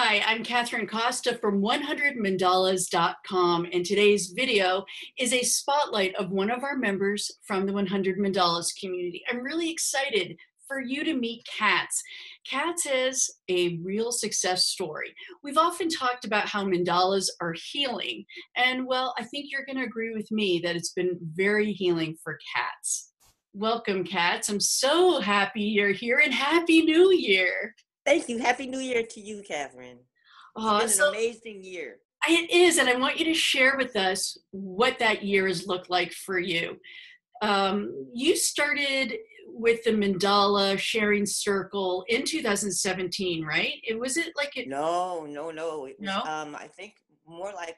Hi, I'm Kathryn Costa from 100mandalas.com, and today's video is a spotlight of one of our members from the 100 Mandalas community. I'm really excited for you to meet Catz. Catz is a real success story. We've often talked about how mandalas are healing, and well, I think you're going to agree with me that it's been very healing for Catz. Welcome, Catz. I'm so happy you're here, and Happy New Year. Thank you. Happy New Year to you, Cathryn. It's been an amazing year. It is, and I want you to share with us what that year has looked like for you. You started with the Mandala Sharing Circle in 2017, right? Was it like it? No. It was, No? I think more like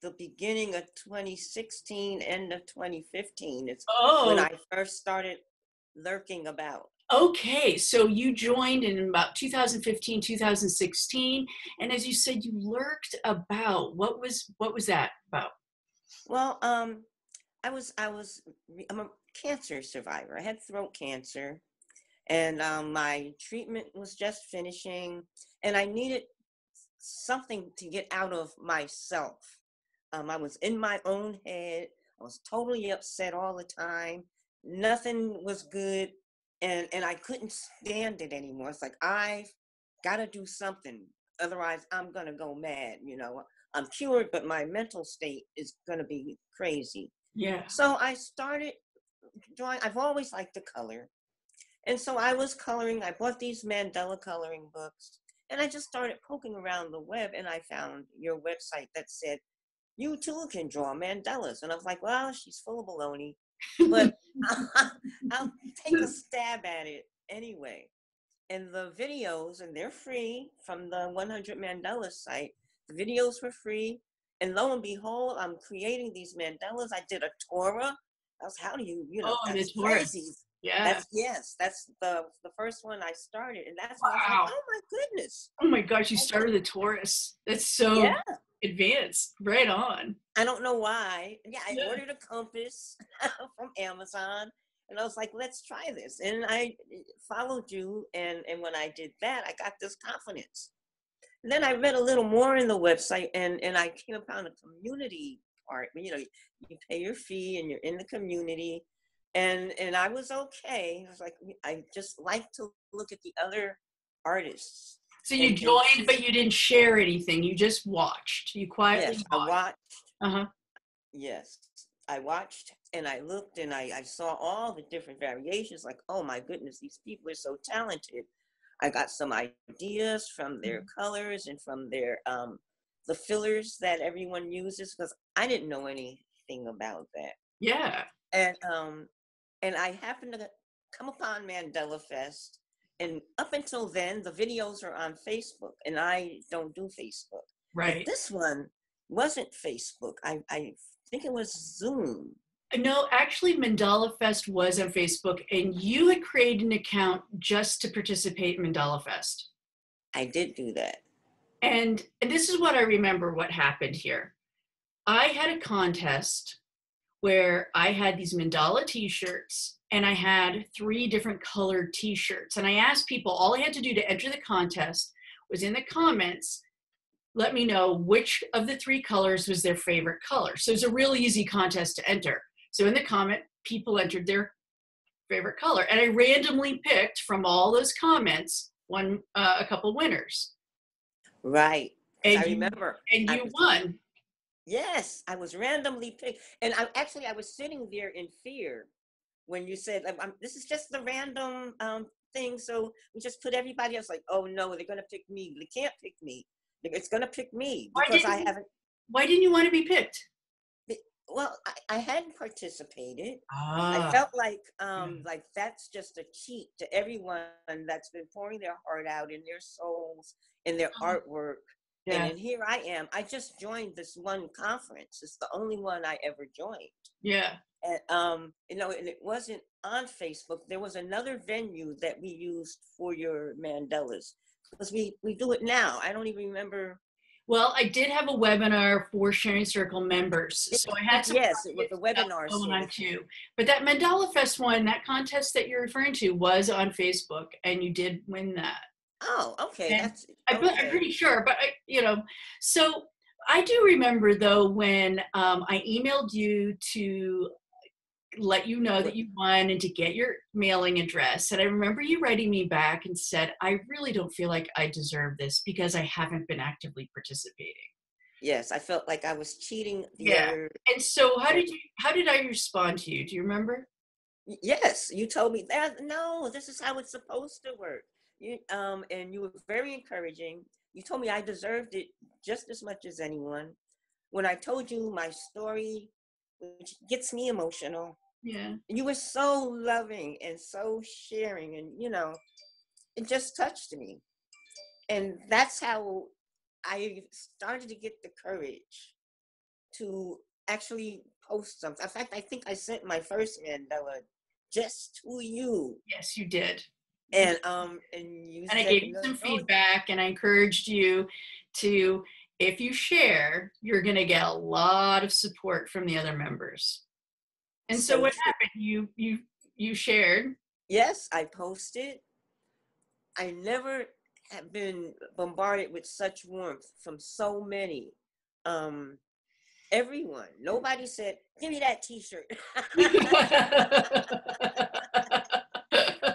the beginning of 2016, end of 2015. It's when I first started lurking about. Okay, so you joined in about 2015, 2016, and as you said, you lurked about. What was that about? Well, I'm a cancer survivor. I had throat cancer, and my treatment was just finishing, and I needed something to get out of myself. I was in my own head. I was totally upset all the time. Nothing was good. And I couldn't stand it anymore. It's like, I've got to do something. Otherwise, I'm going to go mad. You know, I'm cured, but my mental state is going to be crazy. Yeah. So I started drawing. I've always liked to color. And so I was coloring. I bought these Mandala coloring books. And I just started poking around the web. And I found your website that said, you too can draw mandalas. And I was like, well, she's full of baloney. But I'll take a stab at it anyway. And the videos, and they're free from the 100 Mandala site. The videos were free. And lo and behold, I'm creating these mandalas. I did a Torah. How do you know, that's crazy. Yeah. That's the first one I started. And that's why I was like, oh my goodness. Oh my gosh, you started the Taurus. That's so advanced. Right on. I don't know why. Yeah, I ordered a compass from Amazon, and I was like, let's try this. And I followed you, and when I did that, I got this confidence. And then I read a little more in the website, and I came upon a community part. You know, you pay your fee, and you're in the community, and I was okay. I was like, I just like to look at the other artists. So you joined, but you didn't share anything. You just watched. You quietly watched. I watched. Uh-huh. Yes, I watched and I looked and I saw all the different variations. Like, oh my goodness, these people are so talented. I got some ideas from their colors and from their the fillers that everyone uses, because I didn't know anything about that. Yeah. And I happened to come upon Mandalafest. And up until then, the videos are on Facebook, and I don't do Facebook. Right. But this one wasn't Facebook. I think it was Zoom. No, actually, Mandalafest was on Facebook, and you had created an account just to participate in Mandalafest. I did do that. And this is what I remember what happened here. I had a contest where I had these mandala t-shirts, and I had 3 different colored t-shirts. And I asked people, all I had to do to enter the contest was in the comments, let me know which of the 3 colors was their favorite color. So it's a really easy contest to enter. So in the comment, people entered their favorite color. And I randomly picked from all those comments a couple winners. Right. And I remember. And you won. Yes, I was randomly picked. And I was sitting there in fear when you said, this is just the random thing. So we just put everybody else, like, oh no, they're going to pick me. They can't pick me. It's going to pick me because I haven't. Why didn't you want to be picked? Well, I hadn't participated. I felt like that's just a cheat to everyone that's been pouring their heart out in their souls, in their artwork. Yeah. And here I am. I just joined this one conference. It's the only one I ever joined. Yeah. And and it wasn't on Facebook. There was another venue that we used for your mandalas, because we do it now. I don't even remember. Well, I did have a webinar for Sharing Circle members, so I had some. Yes, it was a webinar going on too. But that Mandalafest one, that contest that you're referring to, was on Facebook, and you did win that. Oh, okay. And That's I'm okay. pretty sure, but so I do remember though when I emailed you to let you know that What? you won and to get your mailing address. And I remember you writing me back and said, I really don't feel like I deserve this because I haven't been actively participating. Yes, I felt like I was cheating the Yeah. other. And so And how did I respond to you? Do you remember? yes, you told me that. No, this is how it's supposed to work. And you were very encouraging. You told me I deserved it just as much as anyone. When I told you my story, which gets me emotional, Yeah. you were so loving and so sharing, and it just touched me. And that's how I started to get the courage to actually post something. In fact, I think I sent my first Mandela just to you, Yes, you did. and you And I said gave you no. some feedback and I encouraged you to, if you share, you're going to get a lot of support from the other members. And so So what true. happened? You shared. Yes, I posted. I never have been bombarded with such warmth from so many. Um, Everyone. Nobody said, "Give me that T-shirt."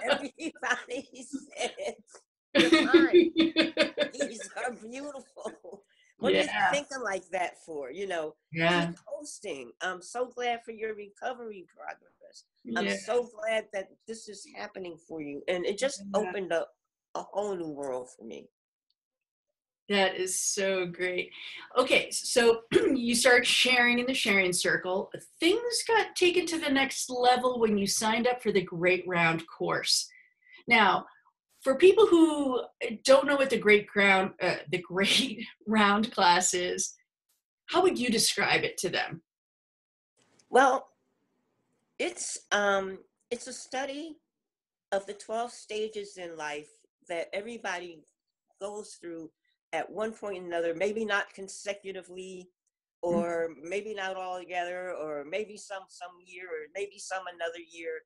Everybody said, "You're fine. These are beautiful. What are you Yeah. thinking like that for? Yeah. Keep posting. I'm so glad for your recovery progress. I'm Yeah. so glad that this is happening for you." And it just Yeah. opened up a whole new world for me. That is so great. Okay, so you start sharing in the sharing circle. Things got taken to the next level when you signed up for the Great Round course. Now, for people who don't know what the Great Round class is, how would you describe it to them? Well, it's a study of the 12 stages in life that everybody goes through at one point or another, maybe not consecutively, or maybe not all together, or maybe some year, or maybe some another year.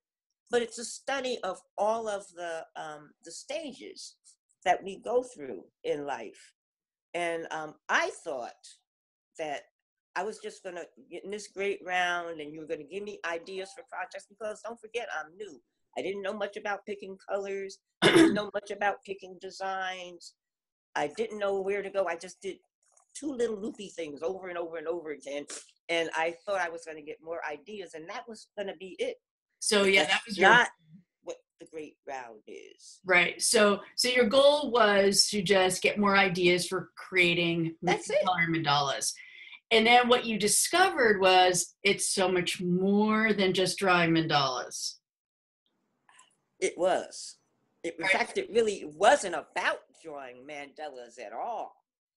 But it's a study of all of the stages that we go through in life. And I thought that I was just going to get in this great round and you were going to give me ideas for projects, because don't forget, I'm new. I didn't know much about picking colors. I didn't know much about picking designs. I didn't know where to go. I just did two little loopy things over and over and over again. And I thought I was going to get more ideas, and that was going to be it. So But yeah, that that's was your not what the great round is. right. So your goal was to just get more ideas for creating That's it. color mandalas. And then what you discovered was it's so much more than just drawing mandalas. It was. In Right. fact, it really wasn't about drawing mandalas at all.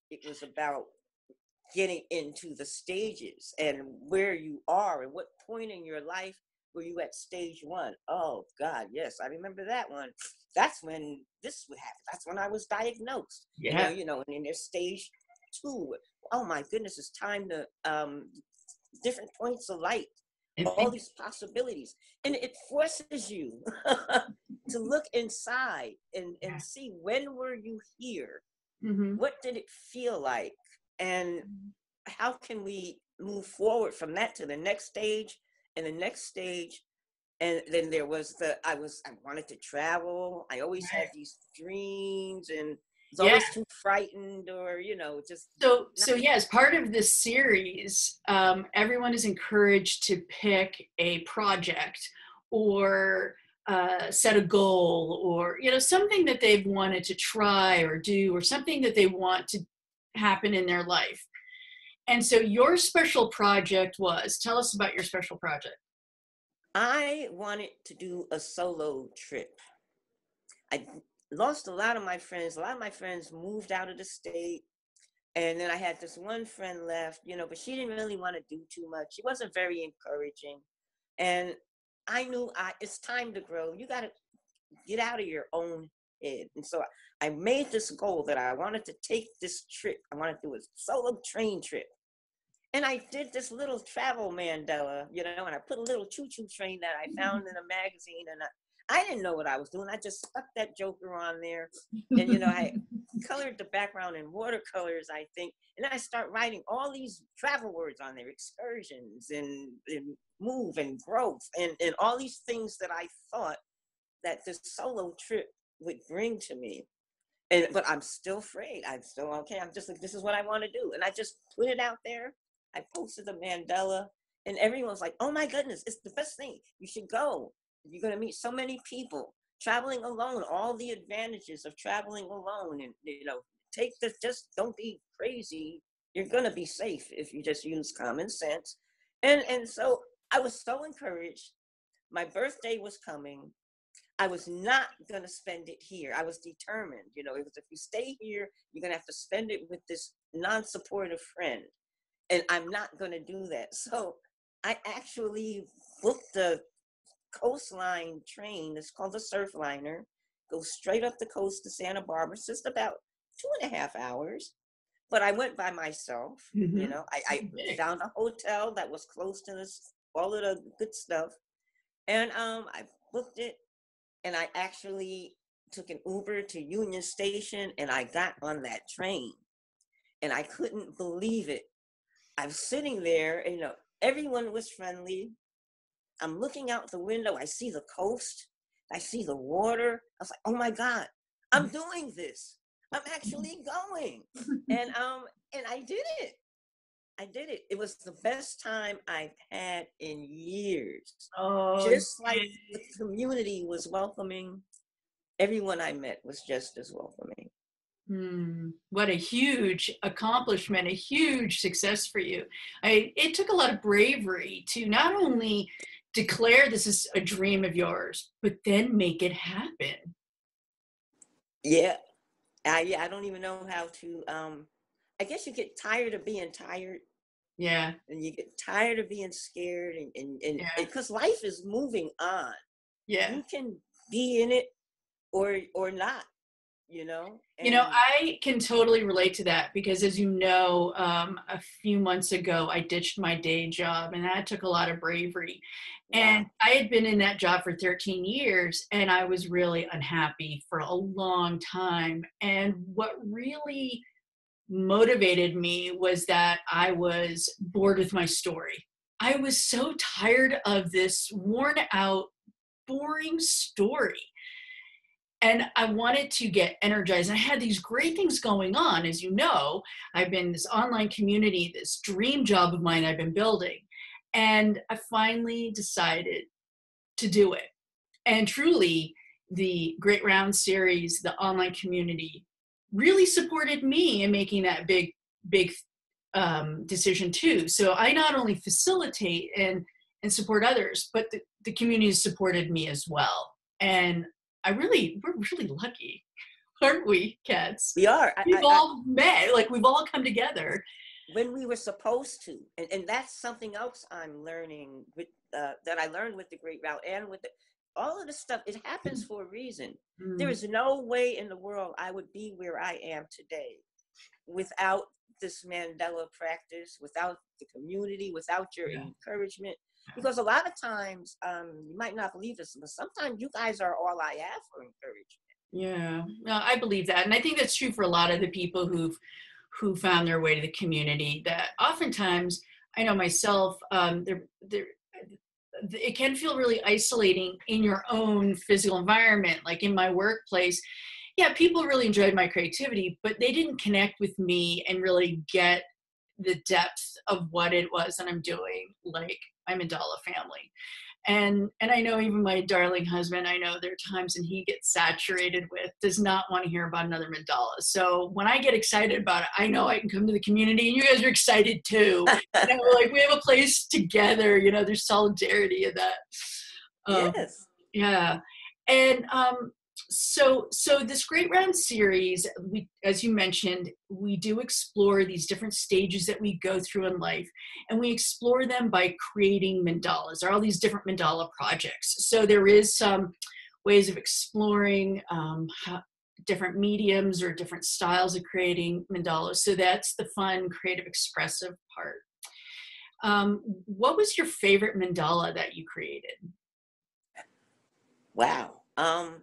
It was about getting into the stages and where you are and what point in your life were you at stage one. Oh God, yes, I remember that one. That's when this would happen. That's when I was diagnosed. Yeah. And in there's stage two. Oh my goodness, it's time to different points of light, And all think, these possibilities. And it forces you to look inside and yeah. see, when were you here? Mm-hmm. What did it feel like? And how can we move forward from that to the next stage and the next stage? And then there was I wanted to travel. I always had these dreams and was Yeah. always too frightened, or just not. So yeah, as part of this series, everyone is encouraged to pick a project or set a goal, or something that they've wanted to try or do, or something that they want to happen in their life. And so your special project was, tell us about your special project. I wanted to do a solo trip. I lost a lot of my friends. A lot of my friends moved out of the state. And then I had this one friend left, but she didn't really want to do too much. She wasn't very encouraging. And I knew it's time to grow. You got to get out of your own head. And so I made this goal that I wanted to take this trip. I wanted to do a solo train trip. And I did this little travel mandala, and I put a little choo-choo train that I found in a magazine, and I didn't know what I was doing. I just stuck that joker on there. And, you know, I colored the background in watercolors, I think. And then I start writing all these travel words on there, excursions and move and growth and all these things that I thought that this solo trip would bring to me. But I'm still afraid. I'm still okay. I'm just like, this is what I want to do. And I just put it out there. I posted the Mandala, and everyone's like, oh my goodness, it's the best thing. You should go. You're going to meet so many people. Traveling alone, all the advantages of traveling alone. And, you know, just don't be crazy. You're going to be safe if you just use common sense. And so I was so encouraged. My birthday was coming. I was not going to spend it here. I was determined, you know, it was, if you stay here, you're going to have to spend it with this non-supportive friend. And I'm not going to do that. So I actually booked the coastline train. It's called the Surfliner. Goes straight up the coast to Santa Barbara. It's just about 2.5 hours. But I went by myself. You know, I found a hotel that was close to this, all of the good stuff. And I booked it. And I actually took an Uber to Union Station, and I got on that train. And I couldn't believe it. I'm sitting there, and, you know, everyone was friendly. I'm looking out the window. I see the coast. I see the water. I was like, oh my God, I'm doing this. I'm actually going. And I did it. I did it. It was the best time I've had in years. Oh, Just like the community was welcoming, everyone I met was just as welcoming. what a huge accomplishment, a huge success for you. It took a lot of bravery to not only declare this is a dream of yours, but then make it happen. Yeah. I don't even know how to, I guess you get tired of being tired. Yeah. And you get tired of being scared and Yeah. because life is moving on. Yeah. You can be in it or not, you know? You know, I can totally relate to that because, as you know, a few months ago, I ditched my day job, and that took a lot of bravery. And Wow. I had been in that job for 13 years, and I was really unhappy for a long time. And what really motivated me was that I was bored with my story. I was so tired of this worn out, boring story. And I wanted to get energized. I had these great things going on. As you know, I've been this online community, this dream job of mine I've been building. And I finally decided to do it. And truly, the Great Round series, the online community, really supported me in making that big decision too. So I not only facilitate and support others, but the community supported me as well. And we're really lucky, aren't we, Catz? We are. We've all met, like we've all come together. When we were supposed to. And that's something else I'm learning with, that I learned with the Great Route and with all of this stuff. It happens for a reason. There is no way in the world I would be where I am today without this Mandela practice, without the community, without your encouragement. Because a lot of times, you might not believe this, but sometimes you guys are all I have for encouragement. Yeah, no, I believe that. And I think that's true for a lot of the people who found their way to the community, that oftentimes, I know myself, it can feel really isolating in your own physical environment. Like in my workplace, yeah, people really enjoyed my creativity, but they didn't connect with me and really get the depth of what it was that I'm doing, like my Mandala family. And I know even my darling husband, I know there are times when he gets saturated with, does not want to hear about another mandala. So when I get excited about it, I know I can come to the community, and you guys are excited too. You know, like we have a place together, you know, there's solidarity in that. Yes. Yeah. And so this Great Round series, we, as you mentioned, we do explore these different stages that we go through in life, and we explore them by creating mandalas. There are all these different mandala projects. So there is some ways of exploring different mediums or different styles of creating mandalas. So that's the fun, creative, expressive part. What was your favorite mandala that you created? Wow. Um,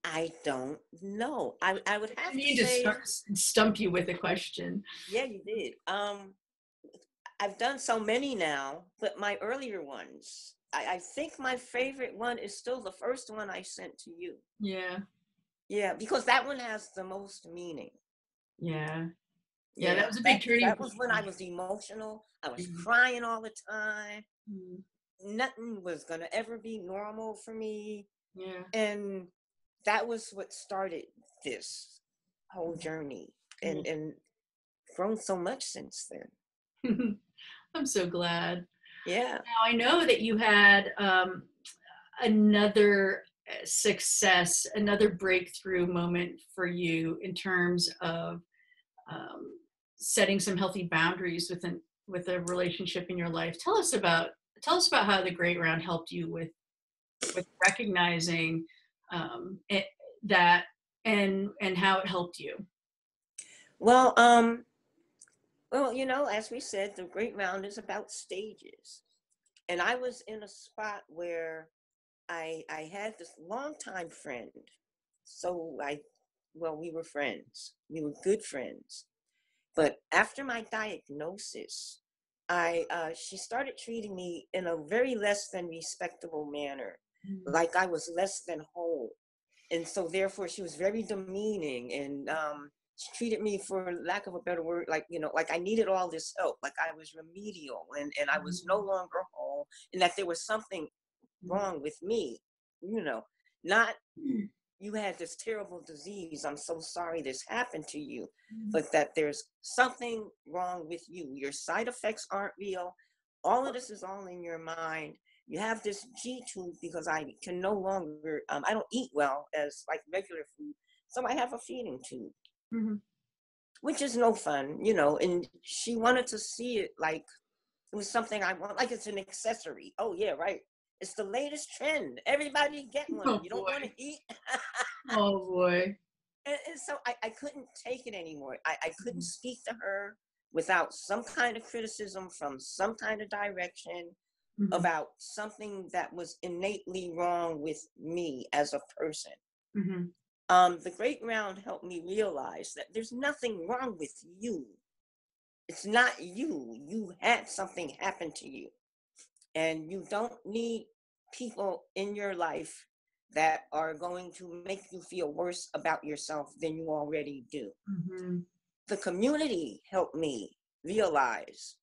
I don't know. I would I have to need to say, stump you with a question. yeah, you did. I've done so many now, but my earlier ones, I think my favorite one is still the first one I sent to you. Yeah, Yeah, because that one has the most meaning. yeah, yeah. That Yeah, was a big that turning that point was when for I you. was emotional. I was Mhm, crying all the time. mhm. Nothing was gonna ever be normal for me, Yeah. and that was what started this whole journey, Yeah. and grown so much since then. I'm so glad. Yeah. Now I know that you had another success, another breakthrough moment for you in terms of um, setting some healthy boundaries with a relationship in your life. Tell us about how the Great Round helped you with recognizing it, that and how it helped you. Well, as we said, the Great Round is about stages, and I was in a spot where I had this longtime friend. So we were friends. We were good friends. But after my diagnosis, I she started treating me in a very less than respectable manner, like I was less than whole, and so therefore she was very demeaning, and she treated me, for lack of a better word, like like I needed all this help, like I was remedial, and I was no longer whole, and that there was something wrong with me, you know, not you had this terrible disease. I'm so sorry this happened to you, but that there's something wrong with you. Your side effects aren't real. All of this is all in your mind. You have this G tube because I can no longer, I don't eat well as like regular food. So I have a feeding tube, Mhm. which is no fun, and she wanted to see it like it was something I want, like it's an accessory. Oh, yeah, right. It's the latest trend. Everybody get one. Oh You don't want to boy. eat. Oh boy. And so I couldn't take it anymore. I couldn't speak to her without some kind of criticism from some kind of direction Mhm, about something that was innately wrong with me as a person. mhm, The Great Round helped me realize that there's nothing wrong with you. It's not you. You had something happen to you. And you don't need people in your life that are going to make you feel worse about yourself than you already do. mhm, The community helped me realize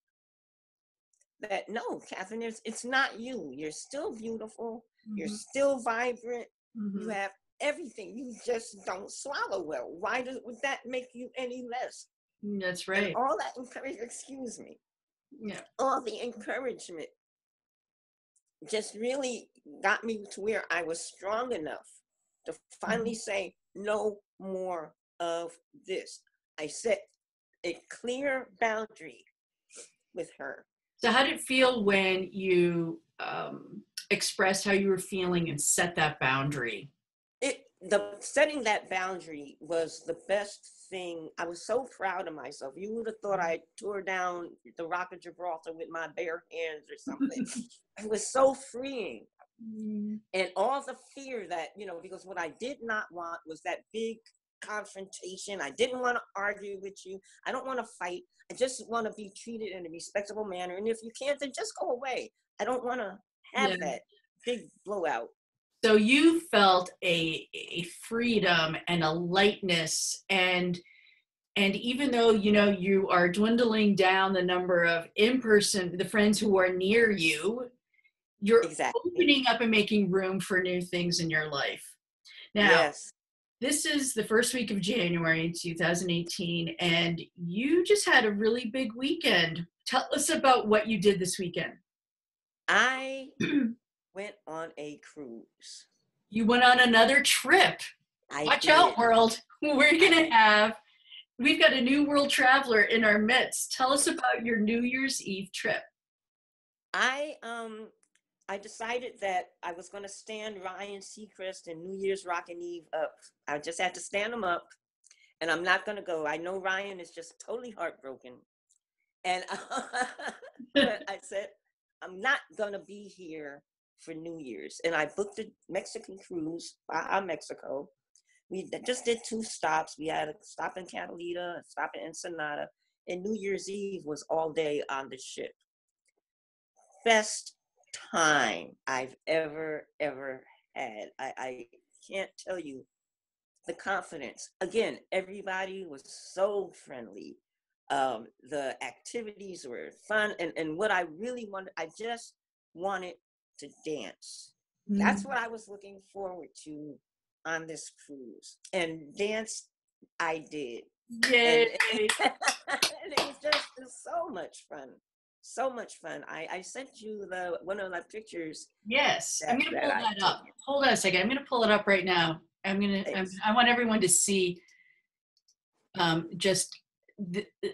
that no, Catherine, it's not you. You're still beautiful. You're mhm, still vibrant. You mhm. have everything. You just don't swallow well. Would that make you any less? That's And right. all that encouragement, excuse me, Yeah. all the encouragement just really got me to where I was strong enough to finally Mhm. say, no more of this. I set a clear boundary with her. So how did it feel when you expressed how you were feeling and set that boundary? The setting that boundary was the best thing. I was so proud of myself. You would have thought I tore down the Rock of Gibraltar with my bare hands or something. It was so freeing. Mm, And all the fear that, because what I did not want was that big confrontation. I didn't want to argue with you. I don't want to fight. I just want to be treated in a respectable manner. And if you can't, then just go away. I don't want to yeah. have that big blowout. So you felt a freedom and a lightness, and even though you are dwindling down the number of the friends who are near you, you're Exactly. opening up and making room for new things in your life. Now, Yes. this is the first week of January 2018, and you just had a really big weekend. Tell us about what you did this weekend. I went on a cruise. You went on another trip. I Watch out, did. world. I did. We've got a new world traveler in our midst. Tell us about your New Year's Eve trip. I I decided that I was going to stand Ryan Seacrest and New Year's Rockin' Eve up. I just had to stand them up, and I'm not going to go. I know Ryan is just totally heartbroken. And but I said, I'm not going to be here for New Year's, and I booked a Mexican cruise, Baja, Mexico. We just did 2 stops. We had a stop in Catalina, a stop in Ensenada, and New Year's Eve was all day on the ship. Best time I've ever had. I can't tell you the confidence. Again, everybody was so friendly. The activities were fun, and what I really wanted, I just wanted to dance. That's what I was looking forward to on this cruise, and dance I did. Yay. And it was just so much fun. So much fun. I sent you one of the pictures. Yes, I'm going to pull that up. Taken. Hold on a second. I'm going to pull it up right now. I want everyone to see just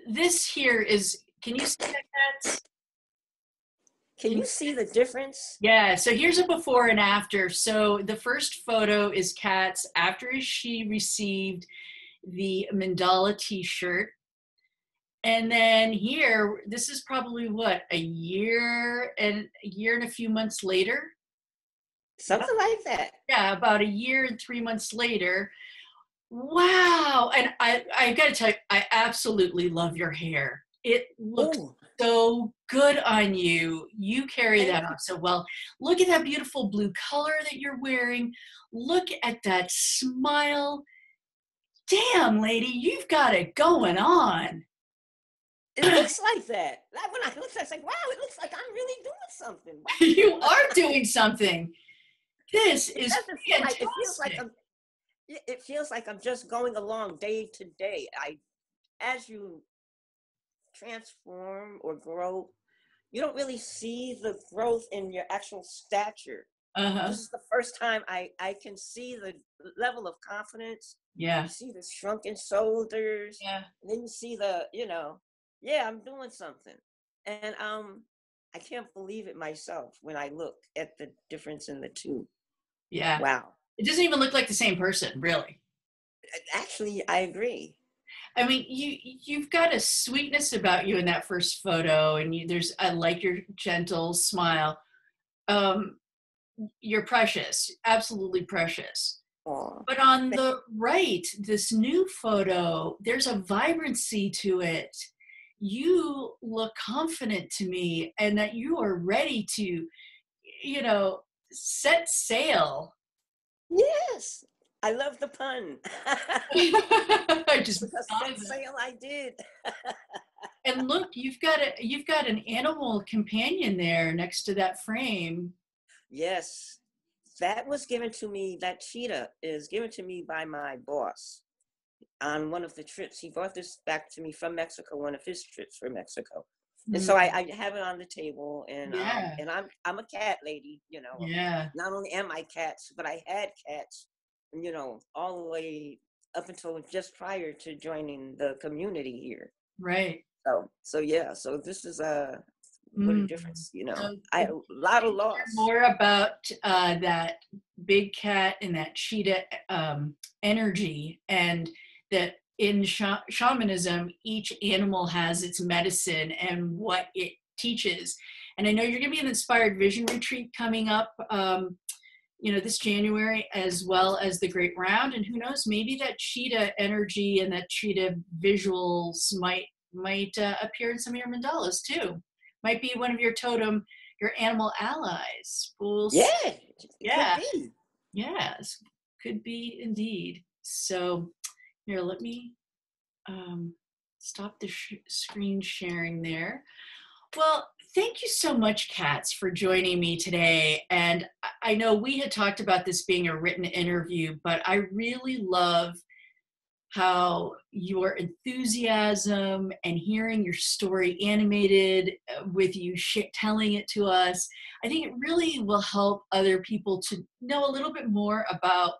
this here is, can you see that, Catz? Can you see the difference? Yeah, so here's a before and after. So the first photo is Catz after she received the Mandala t-shirt. And then here, this is probably what, a year and a few months later? Something like that. Yeah, about a year and 3 months later. Wow. And I got to tell you, I absolutely love your hair. It looks so good on you. You carry that off so well. Look at that beautiful blue color that you're wearing. Look at that smile. Damn, lady, you've got it going on. It looks like that. When I look at it, it's like, wow, it looks like I'm really doing something. Wow. You are doing something. This is fantastic. It feels like I'm just going along day to day. As you transform or grow, you don't really see the growth in your actual stature. This is the first time I can see the level of confidence. Yeah. You see the shrunken shoulders. Yeah. And then you see the, yeah, I'm doing something. And I can't believe it myself when I look at the difference in the two. Yeah. Wow. It doesn't even look like the same person, really. Actually, I agree. I mean, you've got a sweetness about you in that first photo, and I like your gentle smile. You're precious, absolutely precious. Aww. But on the right, this new photo, there's a vibrancy to it. You look confident to me, and that you are ready to, set sail. Yes, I love the pun. I just set sail, I did. And look, you've got an animal companion there next to that frame. Yes, that was given to me. That cheetah is given to me by my boss on one of the trips. He brought this back to me from Mexico, one of his trips for Mexico. And so I have it on the table, and and I'm a cat lady, Yeah. Not only am I cats, but I had cats, all the way up until just prior to joining the community here. Right. So yeah. So this is what a difference, a lot of loss. More about that big cat and that cheetah energy, and that in shamanism, each animal has its medicine and what it teaches. And I know you're going to be an Inspired Vision retreat coming up, this January, as well as the Great Round. And who knows, maybe that cheetah energy and that cheetah visuals might appear in some of your mandalas too. Might be one of your totem, your animal allies. Yeah. Could be. Yes, could be indeed. So here, let me stop the screen sharing there. Well, thank you so much, Catz, for joining me today. And I know we had talked about this being a written interview, but I really love how your enthusiasm and hearing your story animated with you telling it to us, I think it really will help other people to know a little bit more about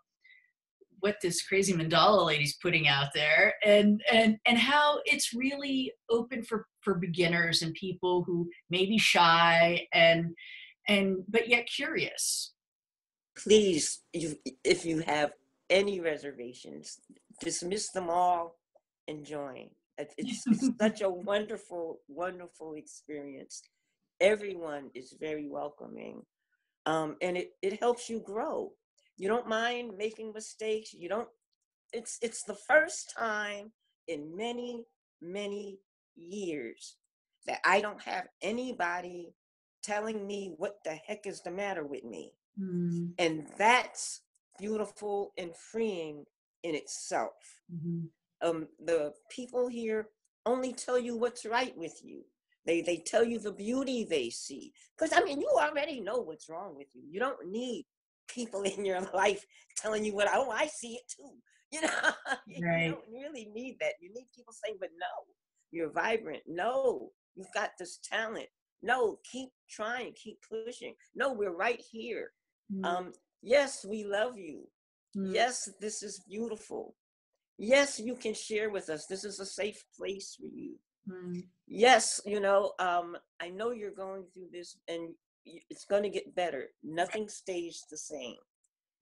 what this crazy mandala lady's putting out there, and how it's really open for beginners and people who may be shy but yet curious. Please, if you have any reservations, dismiss them all and join. It's such a wonderful, wonderful experience. Everyone is very welcoming. And it helps you grow. You don't mind making mistakes. You don't. It's the first time in many many years that I don't have anybody telling me what the heck is the matter with me. Mm, And that's beautiful and freeing in itself. mhm. The people here only tell you what's right with you. They tell you the beauty they see. Because I mean, you already know what's wrong with you. You don't need people in your life telling you what, oh, I see it too. You know, you Right. don't really need that. You need people saying, but no, you're vibrant. No, you've got this talent. No, keep trying, keep pushing. No, we're right here. Mm, Um, yes, we love you. mm, Yes, this is beautiful. Yes, you can share with us. This is a safe place for you. mm. Yes, I know you're going through this and it's going to get better. Nothing stays the same.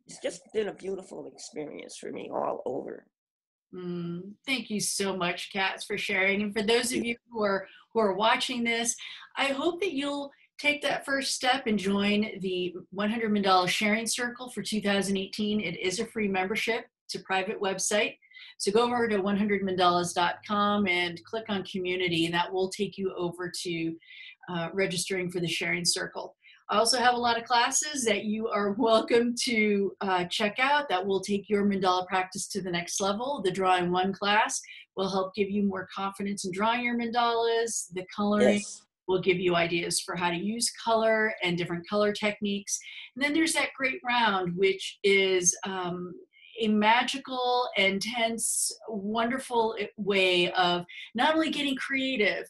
It's Yeah. just been a beautiful experience for me all over. Thank you so much, Katz, for sharing. And for those of You, you who are watching this, I hope that you'll take that first step and join the 100 Mandala Sharing Circle for 2018. It is a free membership. It's a private website. So go over to 100mandalas.com and click on community, and that will take you over to registering for the Sharing Circle. I also have a lot of classes that you are welcome to check out that will take your mandala practice to the next level. The Drawing One class will help give you more confidence in drawing your mandalas. The coloring yes, will give you ideas for how to use color and different color techniques. And then there's that great round, which is a magical, intense, wonderful way of not only getting creative,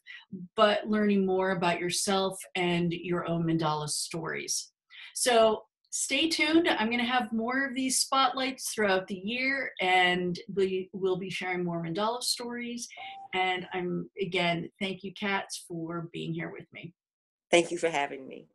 but learning more about yourself and your own mandala stories. So stay tuned. I'm going to have more of these spotlights throughout the year, and we will be sharing more mandala stories. And again, thank you, Katz, for being here with me. thank you for having me.